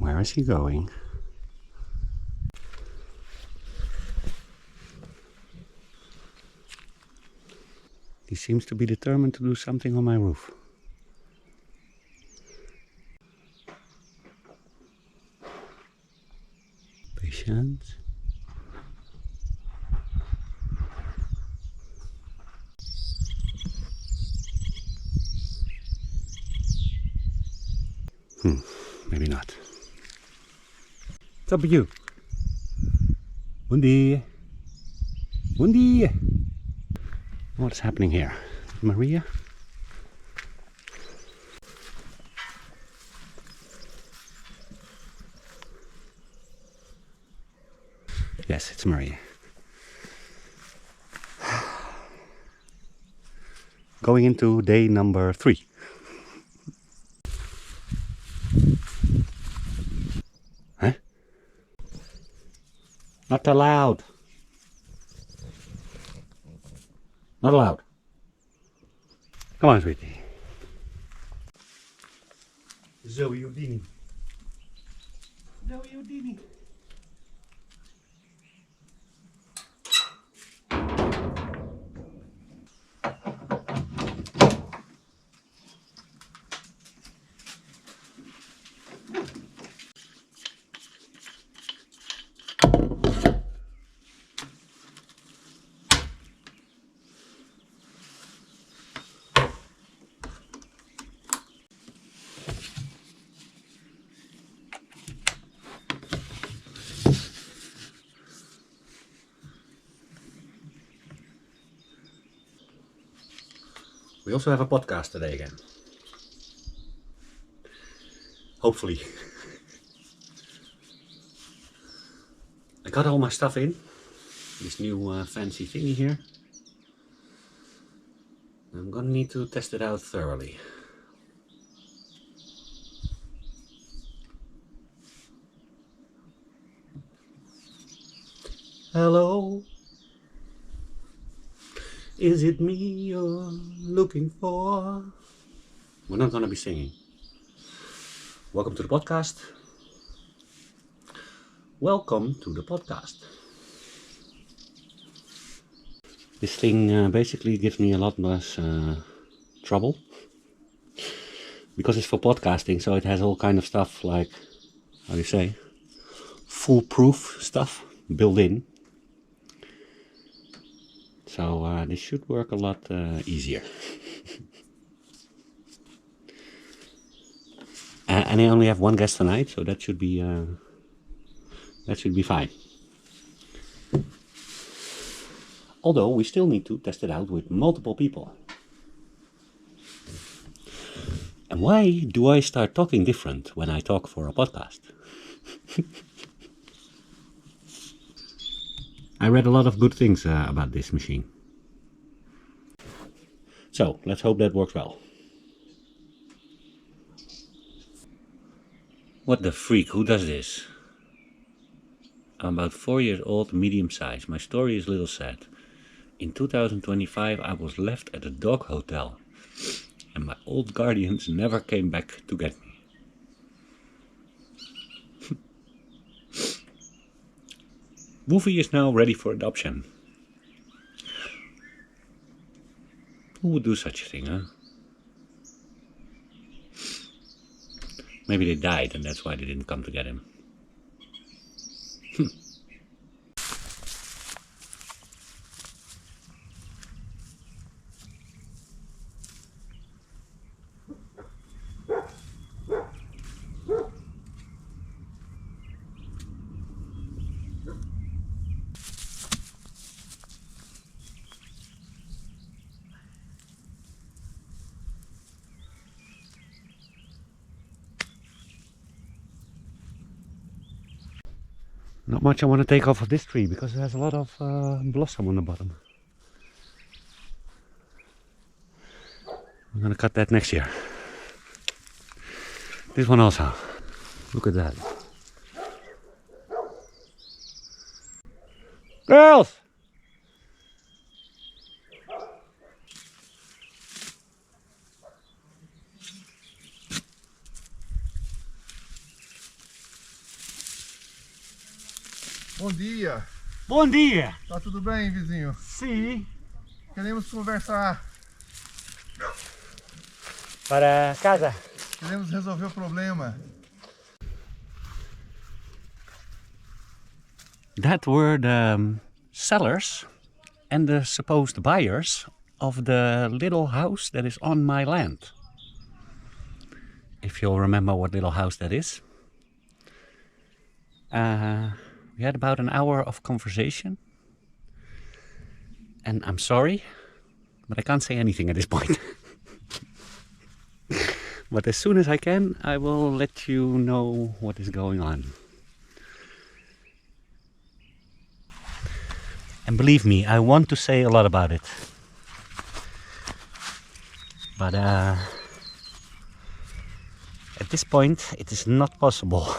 Where is he going? He seems to be determined to do something on my roof. Patience. Maybe not. What's up with you? Bundy! Bundy! What's happening here? Maria? Yes, it's Maria. Going into day number 3. Huh? Not allowed. Not allowed. Come on, sweetie. Zoe Houdini. Zoe Houdini. We also have a podcast today again. Hopefully. I got all my stuff in. This new fancy thingy here. I'm gonna need to test it out thoroughly. Hello. Is it me you're looking for? We're not gonna be singing. Welcome to the podcast. Welcome to the podcast. This thing basically gives me a lot less trouble. Because it's for podcasting, so it has all kind of stuff like, how do you say, foolproof stuff built in. So this should work a lot easier. And I only have one guest tonight, so that should be fine. Although we still need to test it out with multiple people. And why do I start talking different when I talk for a podcast? I read a lot of good things about this machine. So, let's hope that works well. What the freak, who does this? I'm about 4 years old, medium size. My story is a little sad. In 2025 I was left at a dog hotel. And my old guardians never came back to get me. Buffy is now ready for adoption. Who would do such a thing, huh? Maybe they died and that's why they didn't come to get him. Not much I want to take off of this tree because it has a lot of blossom on the bottom. I'm gonna cut that next year. This one also. Look at that. Girls! Bom dia. Bom dia! Tá tudo bem, vizinho? Sim. Queremos conversar. Para casa. Queremos resolver o problema. That were the sellers and the supposed buyers of the little house that is on my land. If you'll remember what little house that is. We had about an hour of conversation. And I'm sorry, but I can't say anything at this point. But as soon as I can, I will let you know what is going on. And believe me, I want to say a lot about it. But at this point, it is not possible.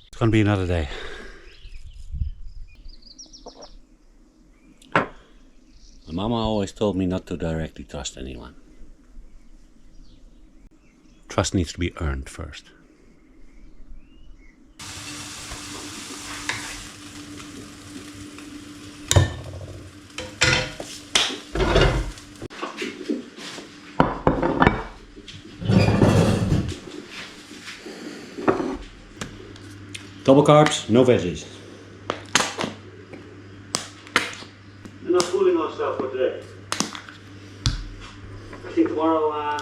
It's gonna be another day. My mama always told me not to directly trust anyone. Trust needs to be earned first. Double carbs, no veggies. We're not fooling ourselves for today. I think tomorrow,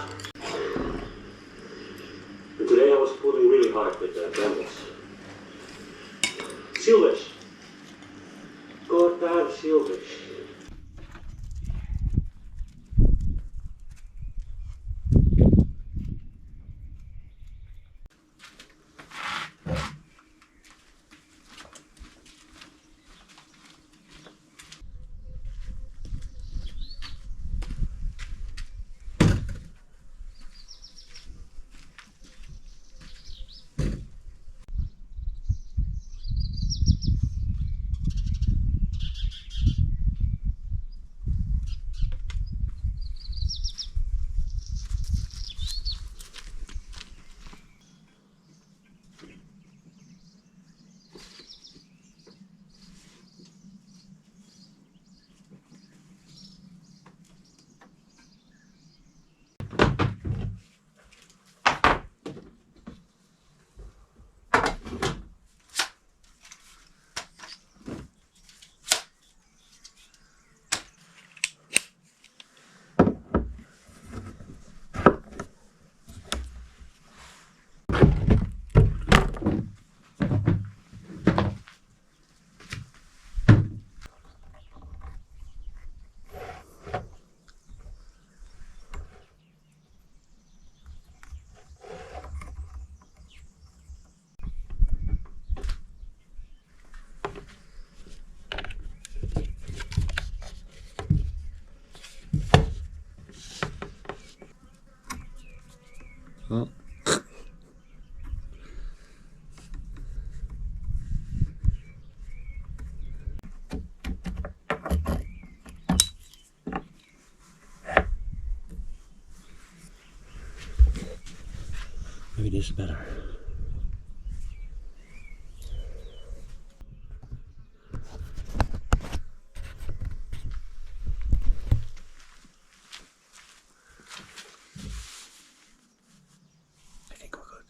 today I was pulling really hard with the brambles. Silvers. Cortar silvers. Well, maybe this is better. I think we're good.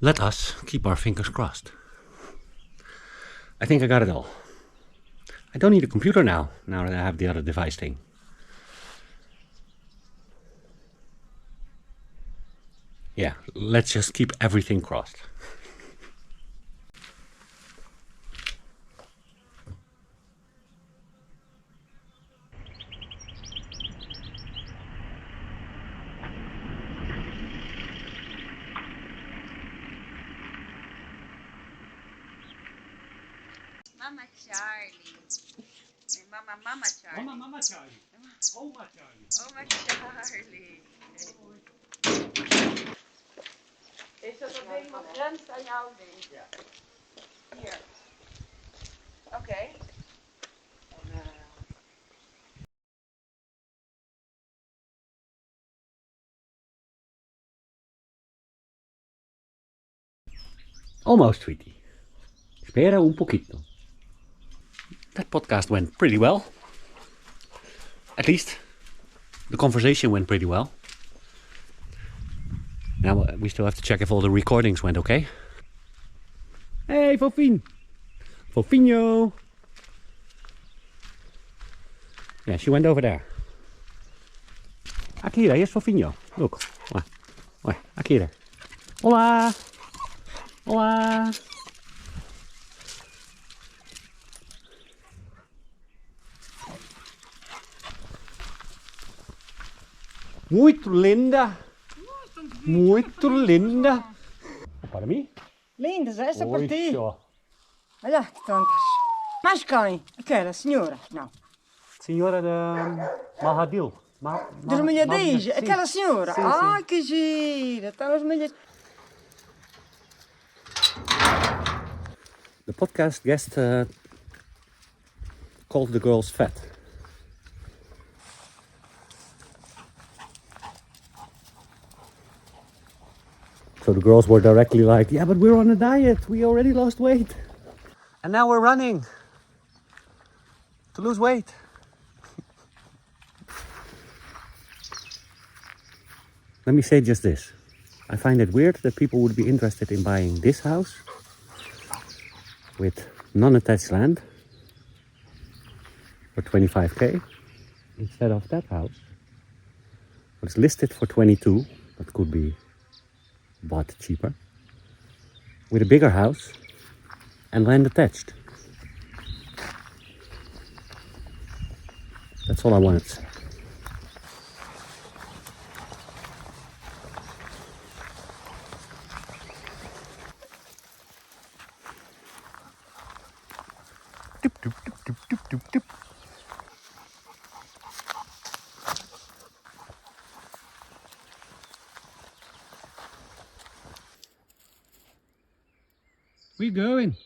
Let us keep our fingers crossed. I think I got it all. I don't need a computer now that I have the other device thing. Yeah, let's just keep everything crossed. Mama Charlie. Mama Charlie. Mama Charlie. Oma Charlie. Oma Charlie. Is dat ook helemaal grenst aan jouw ding? Ja. Hier. Oké. Almost, sweetie. Espera un poquito. That podcast went pretty well. At least, the conversation went pretty well. Now we still have to check if all the recordings went okay. Hey, Fofine! Fofinho! Yeah, she went over there. Akira, here's Fofinho. Look. Oi, Akira. Hola! Hola! Muito linda! Muito linda! Para mim? Lindas, essa Oi, por ti. só. Olha que tontas. Mas quem? Aquela senhora? Não. Senhora de Mahadil. Das malhadinhas? Sim. Aquela senhora? Sim, Ai, sim. que gira. Estão as malhas. The podcast guest called the girls fat. So the girls were directly like, yeah, but we're on a diet. We already lost weight. And now we're running to lose weight. Let me say just this. I find it weird that people would be interested in buying this house with non-attached land for 25k instead of that house. It's listed for 22, but could be bought cheaper, with a bigger house and land attached. That's all I wanted to say. Doop, doop, doop, doop, doop, doop, doop. We going?